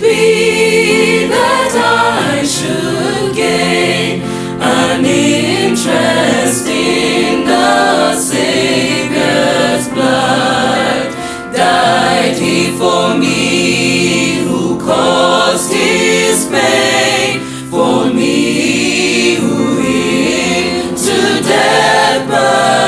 be that I should gain an interest in the Savior's blood? Died he for me who caused his pain, for me who him to death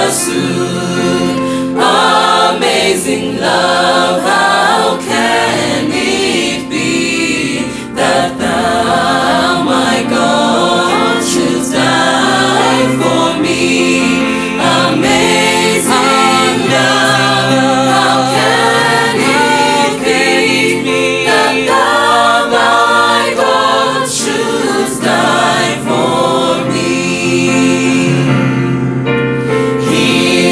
pursued. Amazing love, how can it be that thou, my God, shouldst die for me? Amazing love, how can it be that thou, my God, shouldst die for me? He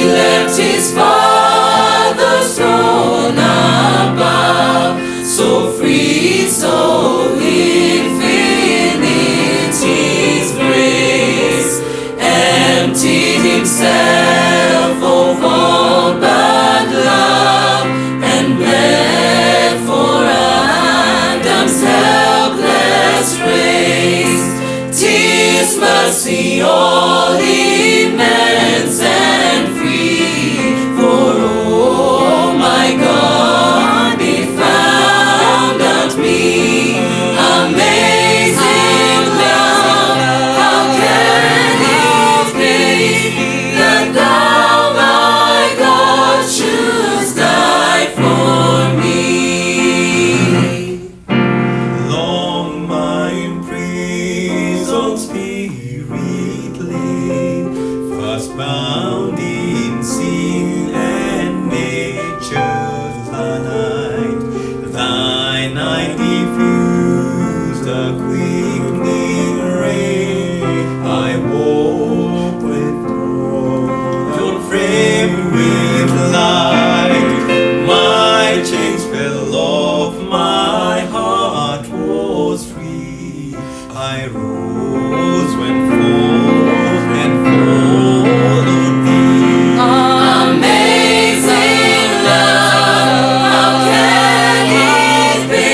left his Father's throne above, so free, so infinity's grace, emptied himself of all but love, and bled for Adam's helpless race. 'Tis mercy all immense and free, for oh my God, it found at me. Amazing love, how can it be that thou, my God, shouldst die for me? Long my imprisoned spirit lay, fast bound in sin and nature's light. Thine eye diffused a quickening ray. I woke with dawn, framed with light. My chains fell off, my heart was free. I rose when fall and followed thee. Amazing love, how can it be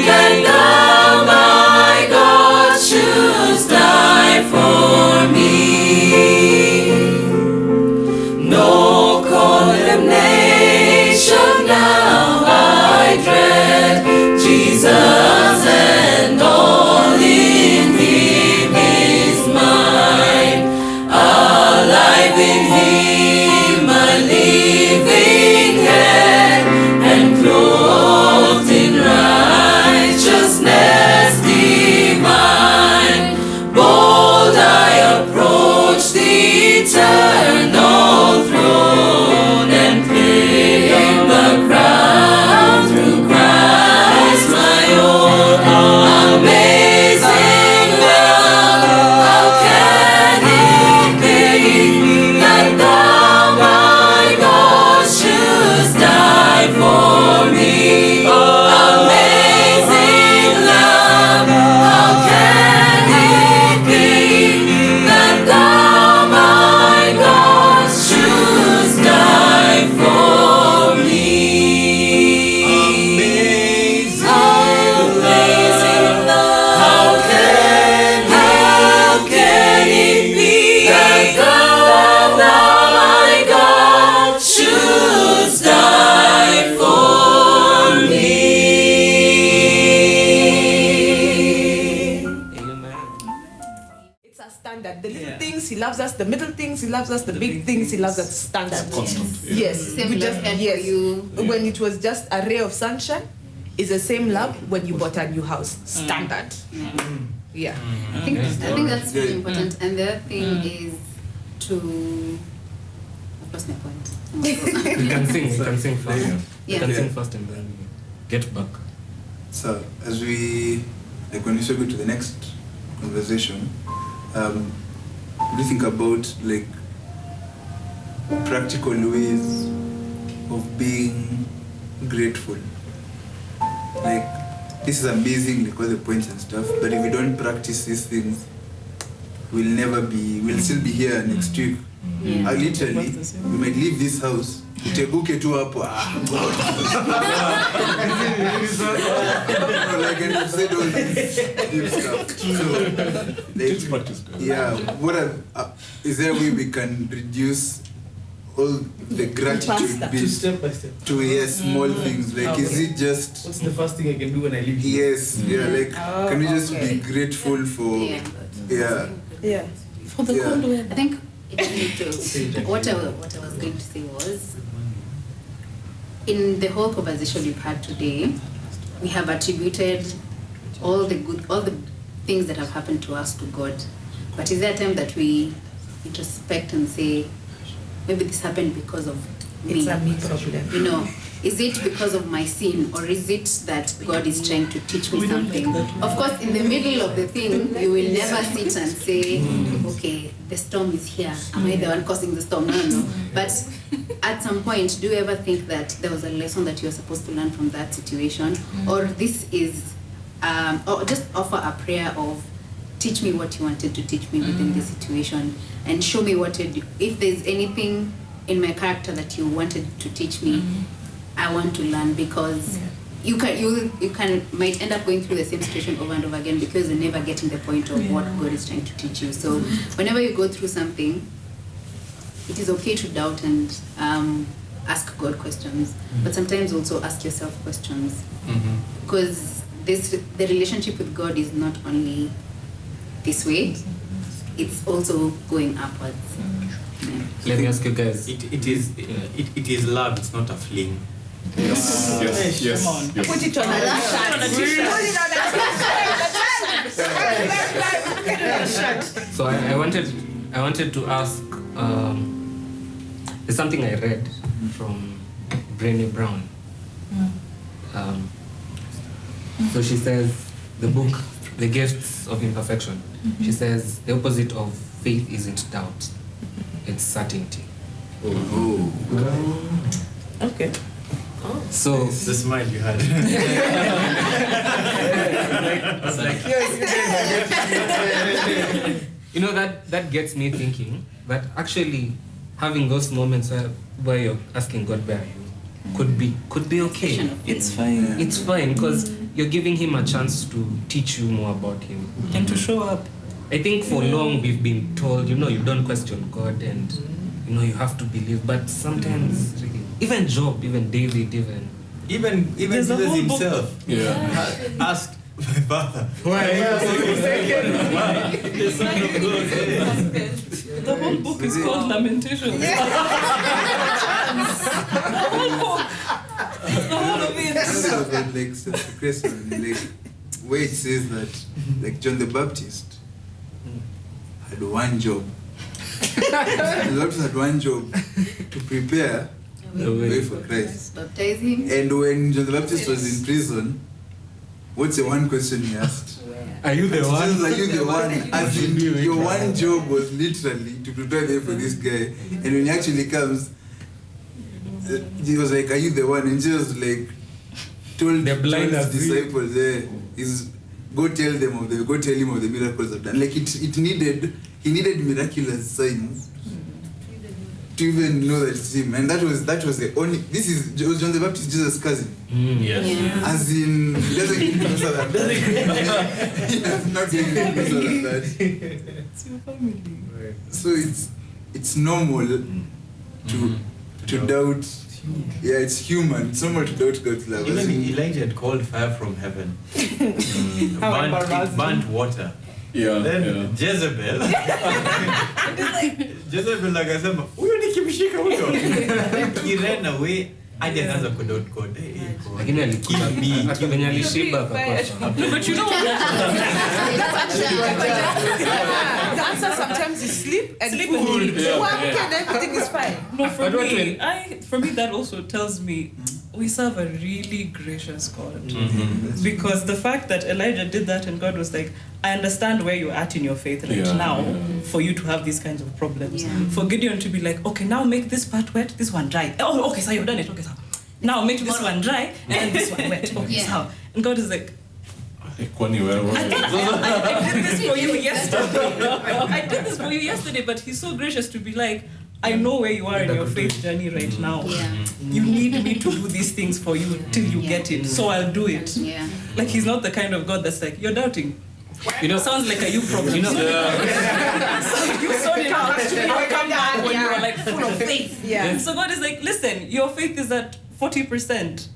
that thou, my God, shouldst die for me? No condemnation now I dread, Jesus and all in him is mine. Alive in him, a living head, and clothed in righteousness divine. Bold I approach the eternal throne, and claim the crown through Christ my own. Amazing love, how can it be that thou, my God, shouldst die for me? Amazing love, how can it be that thou, my God, shouldst die for me? Amazing love, how can it be that thou, my God, shouldst die for me? It's a standard. The little things, he loves us. The middle things, he loves us. The big things, he loves us. Standard. Constant. Yes. Same We love just, had yes. for you. When it was just a ray of sunshine, it's the same love when you bought a new house. Standard. Yeah. I think that's really important. And the other thing is to, I've lost my point. You can sing first. Yeah. You can sing first and then get back. So as we, like when we segue to the next conversation, what do you think about like practical ways of being grateful? Like this is amazing, like all the points and stuff, but if we don't practice these things, we'll still be here next week. Yeah. Literally, we might leave this house Uteguke tu hapo. Like, and you've said all this deep stuff. So, yeah, is there a way we can reduce all the gratitude bit step by step to small things? Like, is it just... What's the first thing I can do when I leave here? Yes, like, can we just be grateful for... Yeah. For the cold weather. I think what I was going to say was, in the whole conversation we've had today, we have attributed all the things that have happened to us to God. But is there a time that we introspect and say, maybe this happened because of me? It's a me problem. You know, is it because of my sin, or is it that God is trying to teach me something? Of course, in the middle of the thing, you will never sit and say, okay, the storm is here. Am I the one causing the storm? No. But at some point, do you ever think that there was a lesson that you were supposed to learn from that situation? Or this is, or just offer a prayer of, teach me what you wanted to teach me within this situation, and show me what to do. If there's anything in my character that you wanted to teach me, I want to learn, because you might end up going through the same situation over and over again because you're never getting the point of what God is trying to teach you. So whenever you go through something, it is okay to doubt and ask God questions, but sometimes also ask yourself questions, because the relationship with God is not only this way, it's also going upwards. Let me ask you guys. It is love, it's not a fling. Yes. Put it on a shirt. So I wanted to ask. There's something I read from Brené Brown. So she says, the book, The Gifts of Imperfection. She says the opposite of faith isn't doubt, it's certainty. Okay. So The smile you had. you know, that gets me thinking that actually having those moments where you're asking God where are you could be okay. It's fine. It's fine because you're giving him a chance to teach you more about him And to show up. I think for long we've been told, you don't question God and you have to believe, but sometimes even Job, even David, even There's a Jesus whole book. himself asked my father, why? the son of God. The whole book is called Lamentations. The whole book. The whole of it. About like self-question, like where it says that like John the Baptist had one job. The Lord had one job to prepare the way for Christ. Baptize him. And when John the Baptist was in prison, what's the one question he asked? Are you the one? Are you the one? As in, your one job was literally to prepare the way for this guy. And when he actually comes, he was like, are you the one? And Jesus like told The blind his are disciples go tell him of the miracles I've done. Like he needed miraculous signs to even know that it's him. And that was the only, this is John the Baptist, Jesus' cousin. Yes. Yeah. As in, he doesn't get closer than that. He does not get closer than that. It's your family. So it's normal to doubt. Yeah, it's human. It's normal to doubt God's love. Even Elijah had called fire from heaven. It burnt water. Then Jezebel akasema huyo nikimshika huyo. He ran away. Hadi anaanza kudoubt God. Lakini akifanya alishiba akakosa. But you know what? The answer sometimes is sleep and Sleep food. and food. Work and everything is fine. No, for me that also tells me we serve a really gracious God. Because the fact that Elijah did that and God was like, I understand where you're at in your faith now for you to have these kinds of problems. Yeah. For Gideon to be like, okay, now make this part wet, this one dry. Oh, okay, so you've done it. Okay, so now make this one dry and then this one wet. Okay, so. And God is like, I did this for you yesterday. I did this for you yesterday, but he's so gracious to be like, I know where you are in your faith journey right now. Yeah. You need me to do these things for you till you get it. So I'll do it. Yeah. Like he's not the kind of God that's like, you're doubting. Sounds like a you problem. You sort it out. I'll come back when you're like full of faith. Yeah. So God is like, listen, your faith is at 40%.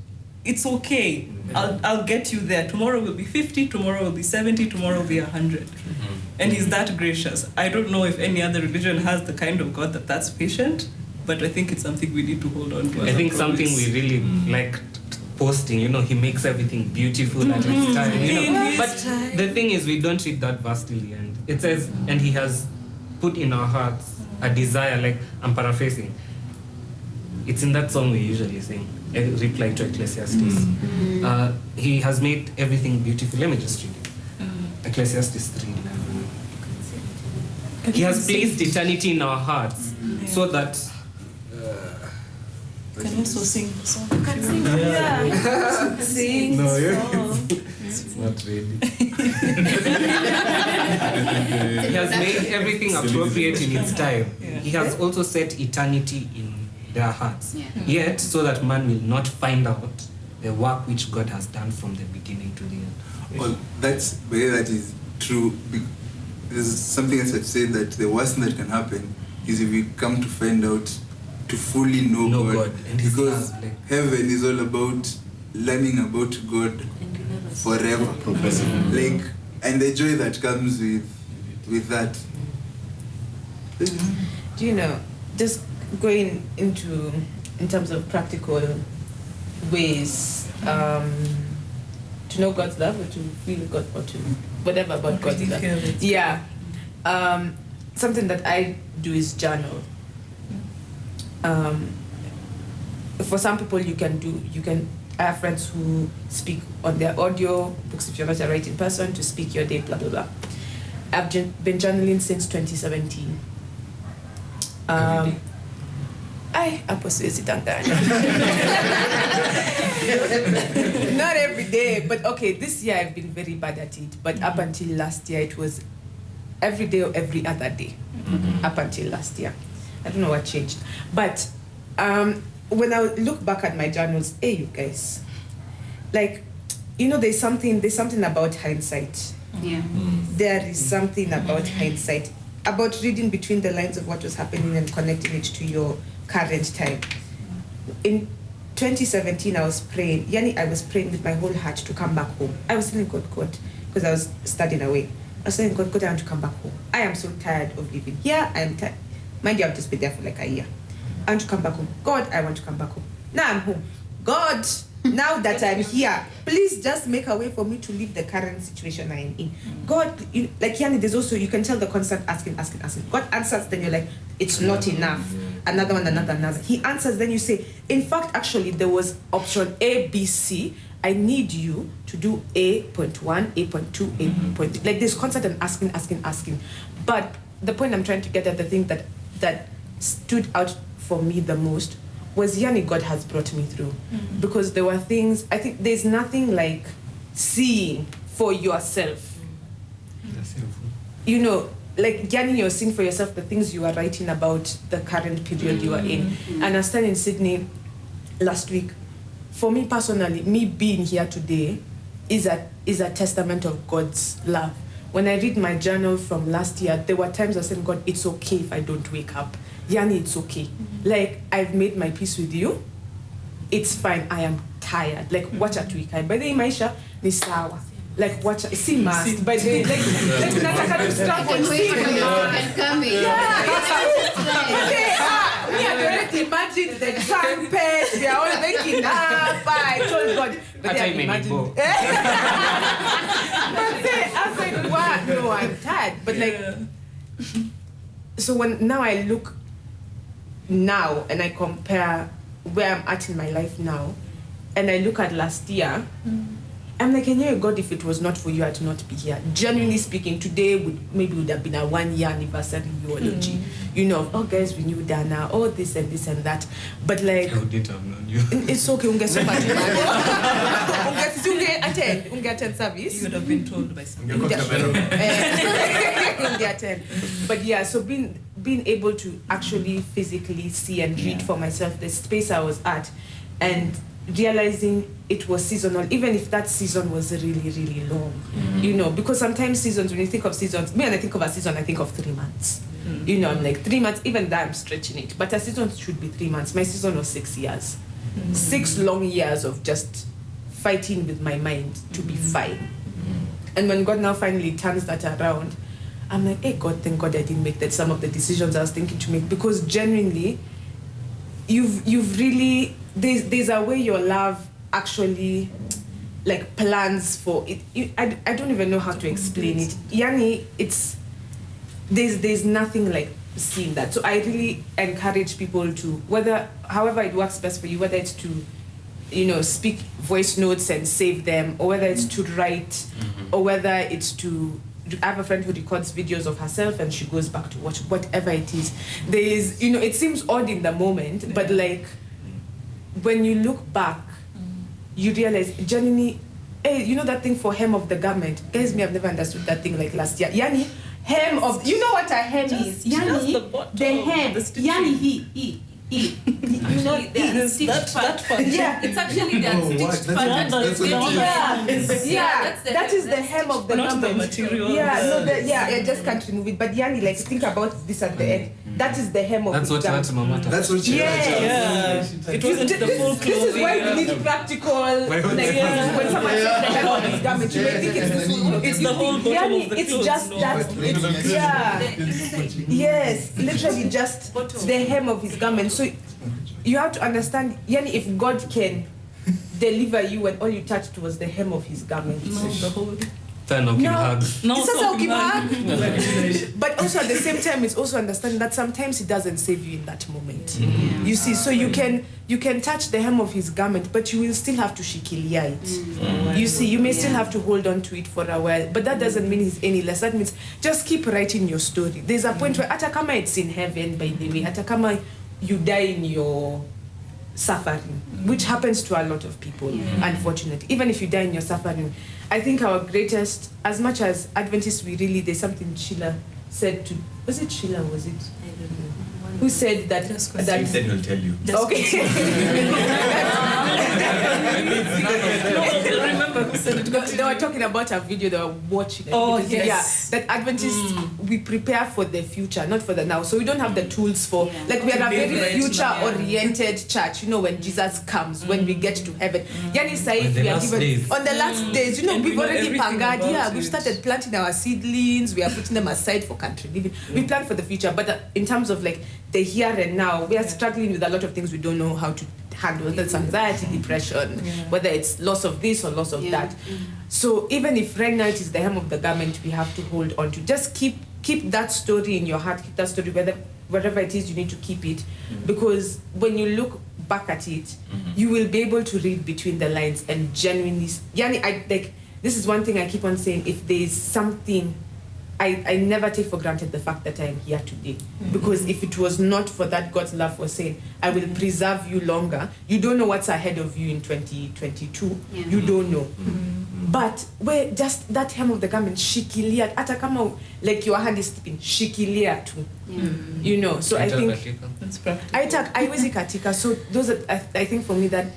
It's okay. I'll get you there. Tomorrow will be 50, tomorrow will be 70, tomorrow will be 100. And he's that gracious. I don't know if any other religion has the kind of God that's patient, but I think it's something we need to hold on to. I think something we really like posting, he makes everything beautiful at his time, But the thing is, we don't read that verse till the end. It says, and he has put in our hearts a desire, like I'm paraphrasing. It's in that song we usually sing, a reply to Ecclesiastes. He has made everything beautiful. Let me just read it. Ecclesiastes 3:11. He has placed eternity in our hearts so that can also sing the song. Can sing. Yeah. Sing. No, song. it's not ready. He has made everything appropriate in its time. Yeah. He has also set eternity in their hearts. Yeah. Yet, so that man will not find out the work which God has done from the beginning to the end. Well, that is true. There's something else that said that the worst thing that can happen is if we come to find out to fully know God. And his because love, like, heaven is all about learning about God forever. Like, and the joy that comes with that. Do you know, just going in terms of practical ways to know God's love, or to feel God, or to whatever about God's love. Yeah. Something that I do is journal. For some people, I have friends who speak on their audio books if you're not a writing person, to speak your day, blah, blah, blah. I've been journaling since 2017. Not every day, but okay, this year I've been very bad at it. But up until last year, it was every day or every other day. Up until last year. I don't know what changed. But when I look back at my journals, hey, you guys, like, there's something about hindsight. Yeah. There is something about hindsight, about reading between the lines of what was happening and connecting it to your current time. In 2017, I was praying. I was praying with my whole heart to come back home. I was telling God, because I was studying away. I was saying, God, I want to come back home. I am so tired of living here. I am tired. Mind you, I've just been there for like a year. I want to come back home. God, I want to come back home. Now I'm home. God, now that I'm here, please just make a way for me to leave the current situation I am in. God, there's also, you can tell the constant asking. God answers, then you're like, it's not enough. Another one. He answers, then you say, in fact, actually, there was option A, B, C. I need you to do A.1, A.2, A.3. Like, there's constant and asking. But the point I'm trying to get at, the thing that stood out for me the most was God has brought me through. Because there were things, I think there's nothing like seeing for yourself. Like you're seeing for yourself the things you are writing about the current period you are in. And I was in Sydney last week. For me personally, me being here today is a testament of God's love. When I read my journal from last year, there were times I said, God, it's okay if I don't wake up. It's okay. Like, I've made my peace with you. It's fine. I am tired. Like, watch at week. By the way, Maisha, ni sawa. Like, watch, see mask. By the way, nataka to strap on coming. We had already imagined the trumpet. They are all making up. I told God. But I imagine. I said, what? No, I'm tired. But so now I look now and I compare where I'm at in my life now, and I look at last year, I'm like, God, if it was not for you, I'd not be here. Genuinely speaking, today would have been a 1-year anniversary eulogy. Guys, we knew Dana, this and this and that. But like, I wouldn't have known you. It's okay, ungeattend service. You would have been told by someone. But yeah, so being able to actually physically see and read for myself the space I was at, and realizing it was seasonal, even if that season was really, really long, you know, because sometimes seasons, when you think of seasons, when I think of a season, I think of 3 months. You know, I'm like 3 months, even that I'm stretching it, but a season should be 3 months. My season was 6 years. 6 long years of just fighting with my mind to be fine. And when God now finally turns that around, I'm like, hey God, thank God I didn't make that some of the decisions I was thinking to make, because genuinely, you've really, there's a way your love actually like plans for it. I don't even know how to explain it. Yani, there's nothing like seeing that. So I really encourage people to, however it works best for you, whether it's to, you know, speak voice notes and save them, or whether it's to write, or whether it's to, I have a friend who records videos of herself and she goes back to watch whatever it is. There is, you know, it seems odd in the moment, but like when you look back, you realize genuinely, hey, you know that thing for hem of the garment? Guys, me, I've never understood that thing like last year. Yani, hem of, you know what a hem is? Yani, the hem, yani you know, that part. Yeah, it's actually the unstitched part. That is the hem of the garment. Not the material. I just can't remove it. But yani, like, think about this at the end. That is the hem of the garment. That's what she It wasn't the full clothing. This is why we need practical. When someone says the hem of his garment, you may think it's the full clothing. It's the whole bottom of the it's clothes. just that. Yes, literally just the hem of his garment. So you have to understand, yani, if God can deliver you when all you touched was the hem of his garment. The whole. But also at the same time, it's also understanding that sometimes it doesn't save you in that moment. You see, so you can touch the hem of his garment, but you will still have to shikilia it. You see, you may still have to hold on to it for a while, but that doesn't mean he's any less. That means just keep writing your story. There's a point where atakama it's in heaven, by the way, atakama you die in your suffering, which happens to a lot of people, unfortunately. Even if you die in your suffering, I think our greatest, as much as Adventists, there's something Sheila said to, was it Sheila, was it? I don't know. Who said that? That then will tell you. Okay. Remember who said it? They were talking about a video they were watching. Oh, yes. Yeah, that Adventists, we prepare for the future, not for the now. So we don't have the tools for, like, we are a very future-oriented church, you know, when Jesus comes, when we get to heaven. Yani Saif, we are given, on the last days, you know, we've already pangad, we've started planting our seedlings, we are putting them aside for country living. We plan for the future, but in terms of, like, the here and now, we are struggling with a lot of things we don't know how to handle. That's anxiety, depression, whether it's loss of this or loss of that. So even if right now it is the hem of the garment, we have to hold on to. Just keep that story in your heart, keep that story wherever it is you need to keep it. Because when you look back at it, you will be able to read between the lines and genuinely, this is one thing I keep on saying, if there is something, I never take for granted the fact that I am here today. Because if it was not for that, God's love was saying, I will preserve you longer. You don't know what's ahead of you in 2022. You don't know. But where just that hem of the garment, shikilia, atakama, like your hand is slipping, shikilia too. You know, so I think that's practical. I was katika. So those are, I think for me that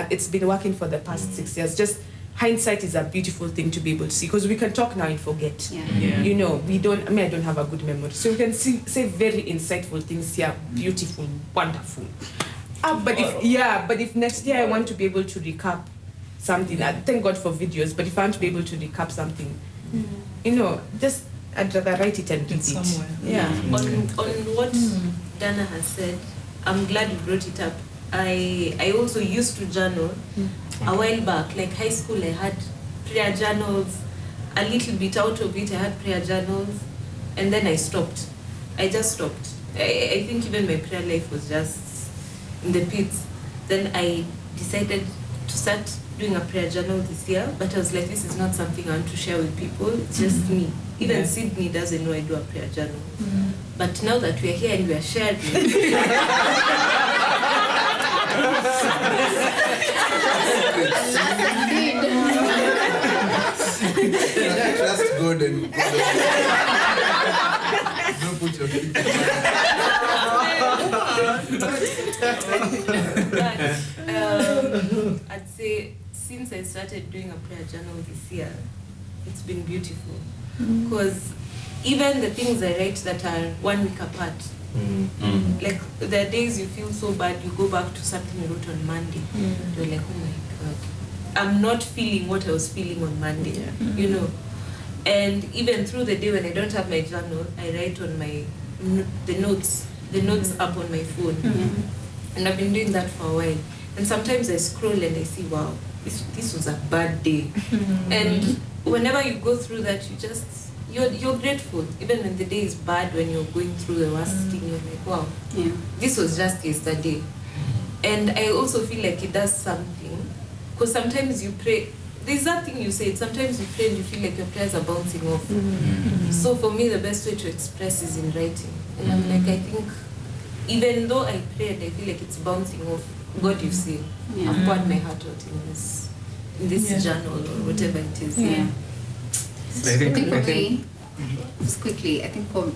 it's been working for the past 6 years. Just hindsight is a beautiful thing to be able to see, because we can talk now and forget. You know, I don't have a good memory. So we can say very insightful things here, beautiful, wonderful. But if next year I want to be able to recap something, I thank God for videos, but if I want to be able to recap something, you know, just I'd rather write it and keep it. Somewhere. On what Dana has said, I'm glad you brought it up. I also used to journal a while back, like high school. I had prayer journals, a little bit out of it I had prayer journals, and then I stopped. I just stopped. I think even my prayer life was just in the pits. Then I decided to start doing a prayer journal this year, but I was like, this is not something I want to share with people, it's just me. Even Sydney doesn't know I do a prayer journal. But now that we're here and we're sharing, Don't put your feet. I'd say since I started doing a prayer journal this year, it's been beautiful. Because even the things I write that are 1 week apart, like there are days you feel so bad, you go back to something you wrote on Monday. You're like, oh my God, I'm not feeling what I was feeling on Monday, you know. And even through the day when I don't have my journal, I write on my the notes up on my phone. And I've been doing that for a while. And sometimes I scroll and I see, wow, this was a bad day. And whenever you go through that, you're grateful. Even when the day is bad, when you're going through the worst thing, you're like, wow, this was just yesterday. And I also feel like it does something. Because sometimes you pray, there's that thing you said, sometimes you pray and you feel like your prayers are bouncing off. So for me, the best way to express is in writing. And I'm like, I think, even though I prayed, I feel like it's bouncing off. God, you see, I've poured my heart out in this journal or whatever it is. I think for me, just quickly, I don't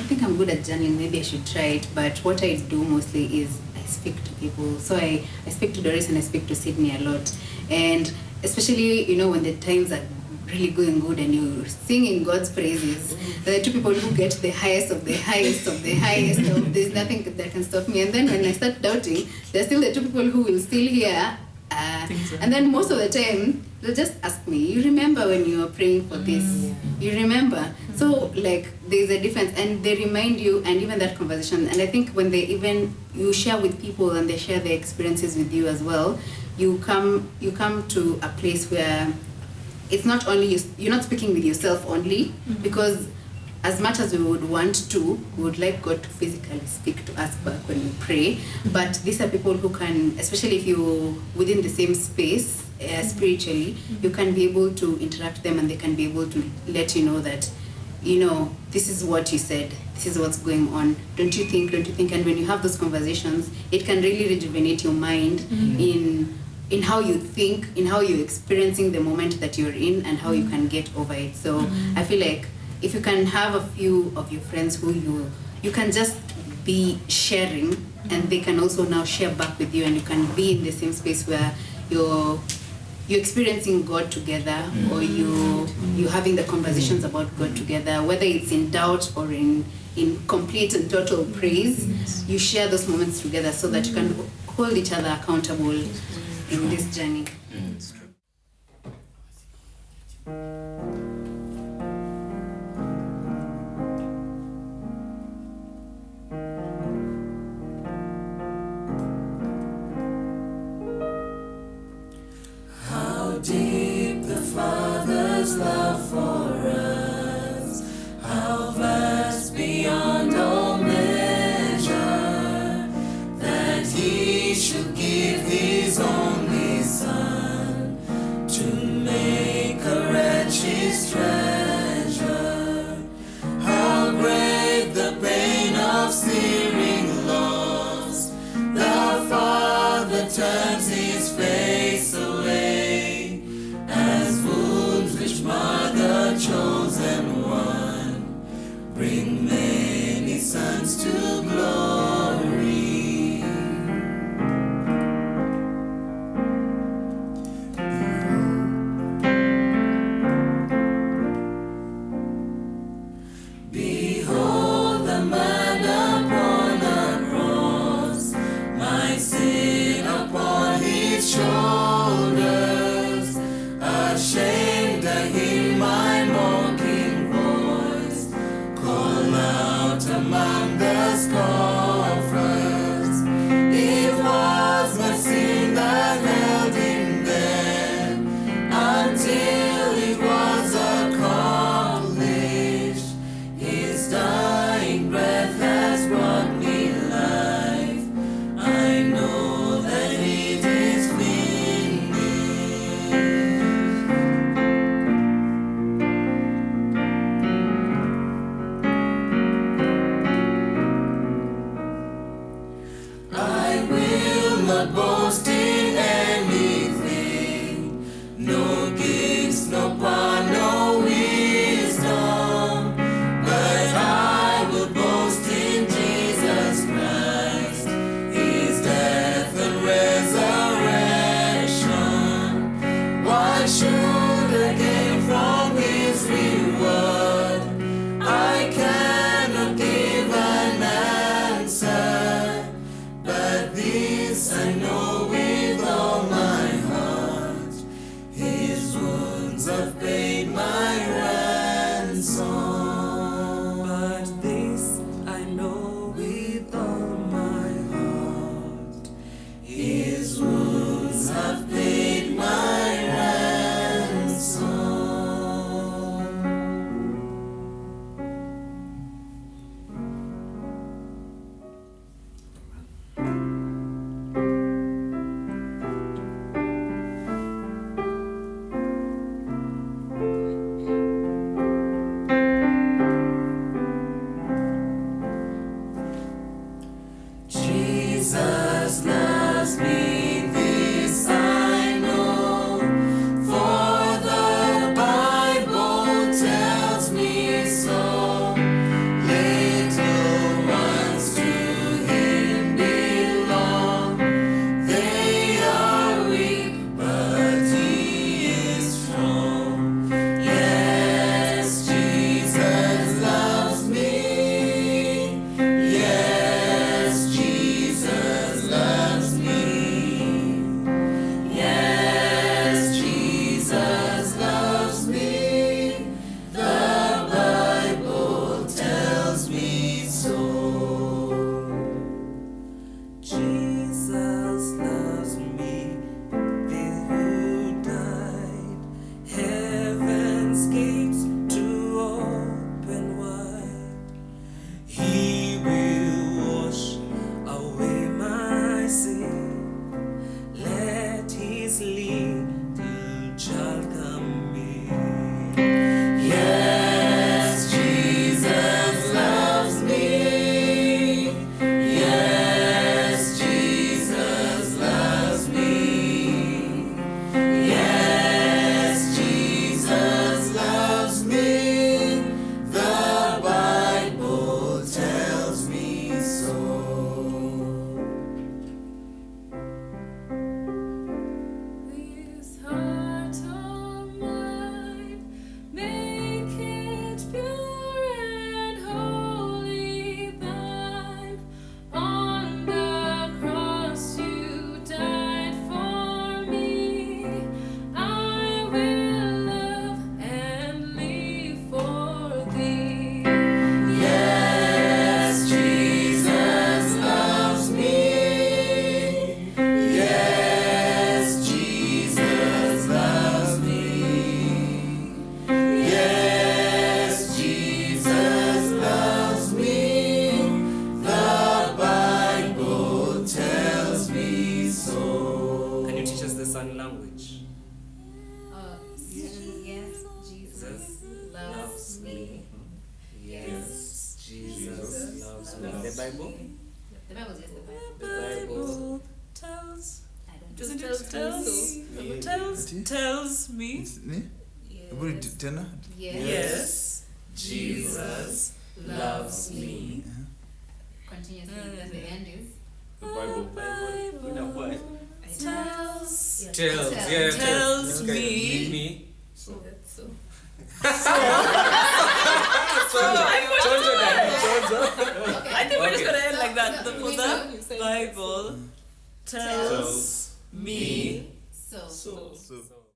think I'm good at journaling. Maybe I should try it. But what I do mostly is I speak to people. So I speak to Doris and I speak to Sydney a lot. And especially, you know, when the times are really going good and you're singing God's praises, there are two people who get the highest of the highest of the highest. There's nothing that can stop me. And then when I start doubting, there's still the two people who will still hear. And then most of the time, they'll just ask me, you remember when you were praying for this? You remember? So like there's a difference, and they remind you, and even that conversation. And I think when you share with people and they share their experiences with you as well, you come to a place where it's not only you're not speaking with yourself only, because as much as we would want to, we would like God to physically speak to us back when we pray. But these are people who can, especially if you're within the same space spiritually, you can be able to interact with them, and they can be able to let you know that, you know, this is what you said, this is what's going on. Don't you think? And when you have those conversations, it can really rejuvenate your mind in how you think, in how you're experiencing the moment that you're in, and how you can get over it. So I feel like if you can have a few of your friends who you can just be sharing, and they can also now share back with you, and you can be in the same space where you're experiencing God together, or you're having the conversations about God together, whether it's in doubt or in complete and total praise. You share those moments together so that you can hold each other accountable in this journey. How deep the Father's love for us, how vast beyond all measure, that He should give His only Son to make a wretch His treasure. How great the pain of searing loss, the Father turns His face away, as wounds which mar the Yes, Jesus loves me. Yes, Jesus loves me. The Bible? The Bible is just the Bible. The Bible tells. I don't know. Doesn't it tells me? Hebu tena. Yes, Jesus loves me. Continuously, and the end is. The Bible. Tells me. So. I think we're just gonna end like that. The Bible tells me. So.